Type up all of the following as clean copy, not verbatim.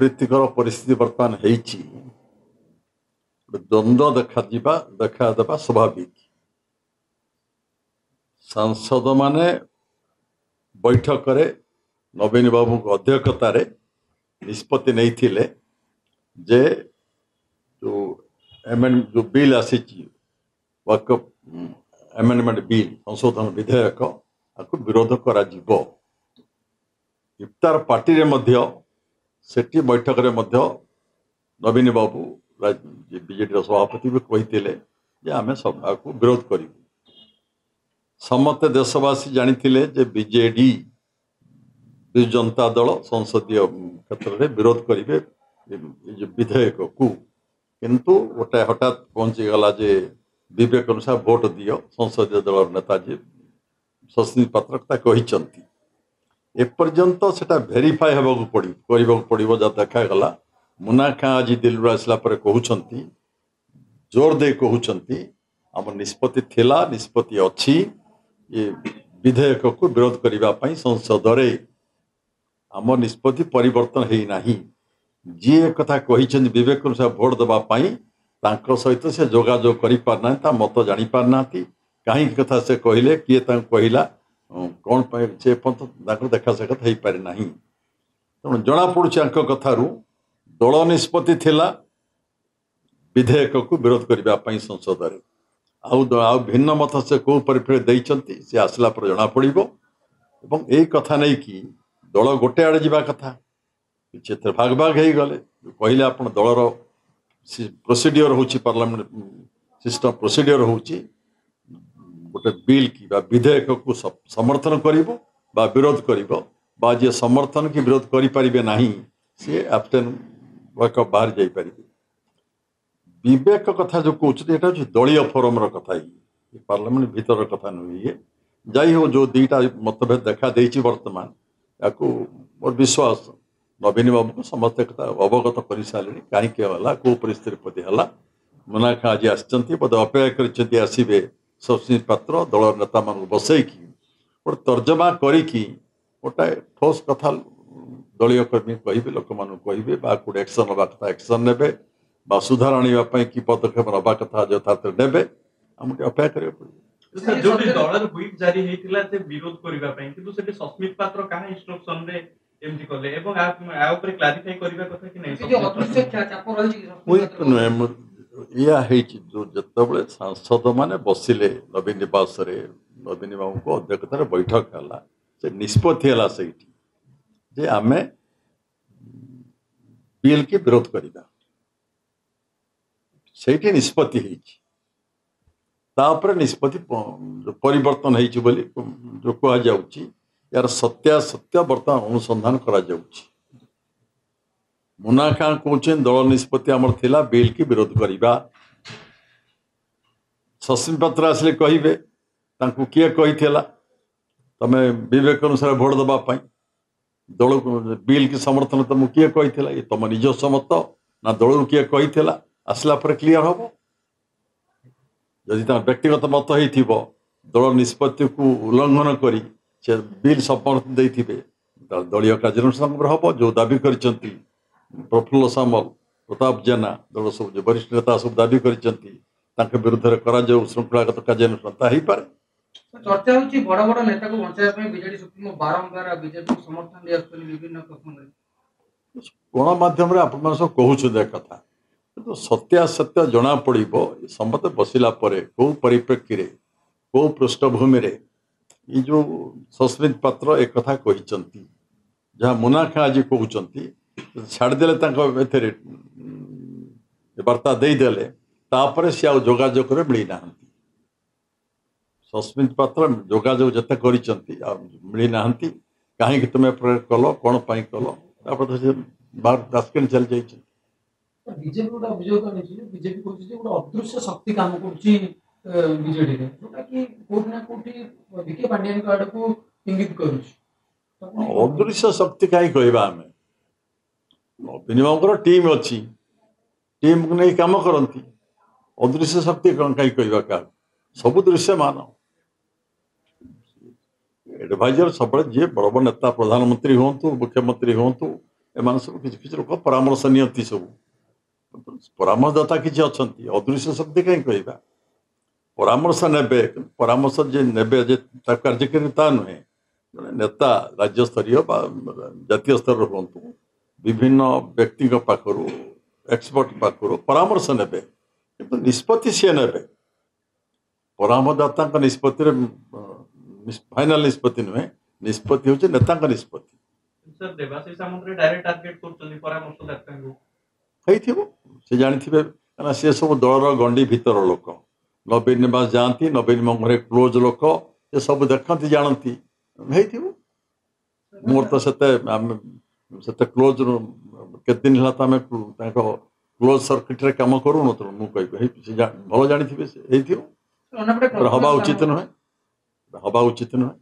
अप्रीतिकर परिस्थिति बर्तमान द्वंद्व देखादेवा स्वाभाविक। सांसद माने बैठक रे नवीन बाबू अध्यक्षतार निष्पत्ति नहीं थिले जे जो बिल आसी वकफ एमेंडमेंट बिल संशोधन विधेयक आपको विरोध करा जीवो। इफ्तार पार्टी रे मध्य सेठी बैठक रे मध्य नवीन बाबू बीजेडी सभापति भी कही आम सब विरोध करूँ। समस्त देशवासी जानी बीजेडी विजु जनता दल संसदीय क्षेत्र में विरोध करेंगे विधेयक को, किंतु गोटे हठात पहुंचीगला जे विवेक अनुसार भोट दियो संसदीय दल नेता जी सस्मित पात्र कहते एपर्यंत से भेरीफाए होगा पड़ो जहाँ देखागला। मुना खां आज दिल्ली आसला कहते जोर दे कहते आम निष्पत्ति थिला निष्पत्ति अच्छी ये विधेयक को विरोध करने संसद रे आम निष्पत्ति परिवर्तन है ना। जी कथा कही विवेक अनुसार भोट देवाई सहित से जोगाजोग कर पारना मत जानी पारना कहीं कथा से कहले किए कहला कौन से देखा साक्षात हो पारे ना। तेणु जना पड़ुची कथारू दल निष्पत्ति थिला विधेयक को विरोध करने संसद रे आउ भिन्न मत से कौ परिप्रेक्षी देइचंती से आसला पर जना पड़िबो। एवं यही कथा नहीं कि दल गोटे आड़े जावा कथा कि भाग भाग हो गले कहले आप दलर प्रोसीडियर होची पार्लियामेंट सिस्टम प्रोसीडियर होची गोटे बिल की विधेयक को समर्थन करिबो बा विरोध करिबो बा जे समर्थन की विरोध करि परिबे नाही से एब्सटेन वर्कअप बाहर जाई परिबे। विवेक कथा जो कहते यहाँ हूँ दलीय फोरम कथा ही पार्लियामेंट भीतर कथा नुहे जाइ हो जो दुईटा मतभेद देखा देती वर्तमान या मोर विश्वास नवीन बाबू को समस्ते कथा अवगत कर सारे कहीं कौ परिस्थिति है। मुना खां आज आसते बोधे अपेक्षा करसबे सस्मित पात्र दल नेता मान बसईकि गोटे तर्जमा करी गोटे ठोस कथा दलीय कर्मी कहे लोक मान कहे गोटे एक्शन हवा कथा एक्शन ने सुधार आने कि पदक्षेप नवा कथा यथार्थ ने आमको अपेक्षा करा पड़े। जो दलर व्हिप जारी हेतिला जे विरोध करबा पई किंतु सेठी सस्मित पात्र कहा इंस्ट्रक्शन रे एमटी करले एवं आ ऊपर क्लैरिफाई करबा कथा कि नै जो अदृश्य चाप रही या जो जतबले सांसद माने बसिले नवीन निवास रे नवीन बाबू को अध्यक्षतार बैठक है से निष्पत्ति है सेठी जे आमे बिल के विरोध करबा से निष्पत्ति होपर निष्पत्ति परिवर्तन जो कहुच्छी यार सत्यासत्य बर्तमान अनुसंधान करा मुना खां कहते दल निष्पत्ति आमर थिला बिल की विरोध करवा। सस्मित पात्र आसिले कहे किए कही तमें विवेक अनुसार भोट देवाई दल बिल की समर्थन तुम किए कही तुम निजस्व मत ना दल किए कही आसला पर क्लियर हम जदि व्यक्तिगत मत हो दल निष्पत्ति को उल्लंघन कर बिल समर्थन देते दलीय कार्यानुष्ठान हम जो दाबी कर प्रफुल्ल सामल प्रताप जेना दल सब जो वरिष्ठ नेता सब दाबी कर विरुद्ध श्रृंखलागत कार्यानुष्ठान हो पारे। चर्चा होची बड़ बड़ नेता को बचाया पे बीजेडी सुप्रीमो बारंबार बीजेपी को समर्थन दे आछन विभिन्न प्रसंग गणमाध्यम आप सब कहते कथा तो सत्यासत्य जना पड़ो समस्त बसला कौ परिप्रेक्षी कौ पृष्ठभूमि ये जो सस्मित पात्र एक कथा कहते जहाँ मुना खां आज कहते छाड़देले वार्ता देदेले सी आ जोगाजोग मिली ना सस्मित पात्र जोगाजोग जिते कर मिली ना कहीं तुम्हें कल कौन पाई कल बाहर दासकेन चल जाइए। बीजेपी गोटे अभियोग बीजेपी कहूँ गोटे अदृश्य शक्ति काम कर बीजेडी जोटा कि कोठी ना कोठी विखे पांड्यान आड़ को इंगित करुच्ची अदृश्य शक्ति कहीं कहवा आम नवीन बाबूर टीम अच्छी टीम को नहीं कम करती अदृश्य शक्ति कहीं कहवा क्या सब दृश्यमान एडभाइजर सब जी बड़ बड़ नेता प्रधानमंत्री हूँ मुख्यमंत्री हूँ एम सब किसी लोक परामर्श नियंती सब परामर्शदाता किसी अच्छा अदृश्य शक्ति कहीं कहवा परामर्श ने परामर्श जे ने कार्यकारी ता नुहे जड़े नेता राज्य स्तरीय जातीय स्तर हूँ विभिन्न व्यक्ति पाखर एक्सपर्ट पाखर परामर्श ने निष्पत्ति सी ने परामर्शदाता निष्पत्ति फाइनाल निष्पत्ति नुहे निष्पत्ति हूँ नेता निष्पत्ति sir Debashish Samantaray direct target करछन परामर्शदाता को से जानी सी सब दलर गंडी भीतर लोक नवीन निवास जाती नवीन मंगरे क्लोज लोक ये सब देखती जानती मोर तो से क्लोज के दिन है तो आम क्लोज सर्किट रे काम करूँ मुझे भल जानी हवा उचित नुहे हवा उचित नुहे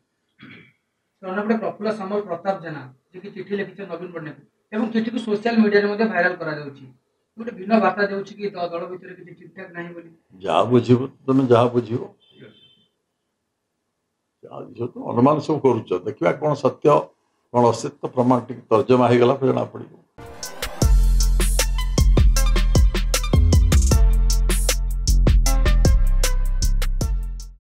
अन्यपटे प्रफुल्ल सामल प्रताप जेना जे कि चिठी लिखिछ नवीन पट्टनायक एवं चिठी को सोशल मीडिया रे भाइराल करा जाउछि गोटे भिन्न वार्ता जाउछि कि दल भितर किछि ठीक ठाक नाही बोली जहाँ बुझिबो तुम जहाँ बुझिबो तो अनुमान सब करुच देखा कौन सत्य कौन अस्तित्व प्रमाण टी तर्जमा हो गला जना पड़ो।